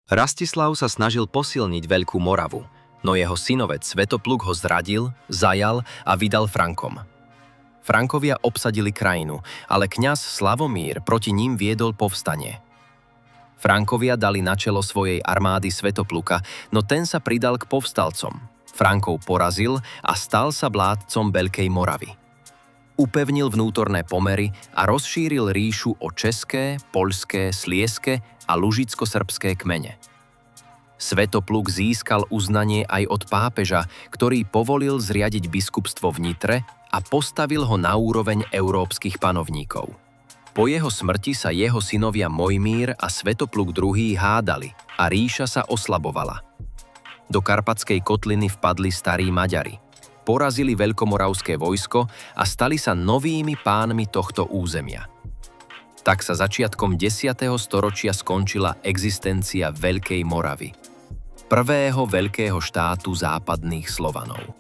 Rastislav sa snažil posilniť Veľkú Moravu, no jeho synovec Svetopluk ho zradil, zajal a vydal Frankom. Frankovia obsadili krajinu, ale kňaz Slavomír proti ním viedol povstanie. Frankovia dali na čelo svojej armády Svetopluka, no ten sa pridal k povstalcom. Frankov porazil a stal sa vládcom Veľkej Moravy. Upevnil vnútorné pomery a rozšíril ríšu o české, poľské, slieske a lužicko-srbské kmene. Svetopluk získal uznanie aj od pápeža, ktorý povolil zriadiť biskupstvo v Nitre a postavil ho na úroveň európskych panovníkov. Po jeho smrti sa jeho synovia Mojmír a Svetopluk II hádali a ríša sa oslabovala. Do Karpatskej kotliny vpadli starí Maďari. Porazili veľkomoravské vojsko a stali sa novými pánmi tohto územia. Tak sa začiatkom 10. storočia skončila existencia Veľkej Moravy, prvého veľkého štátu západných Slovanov.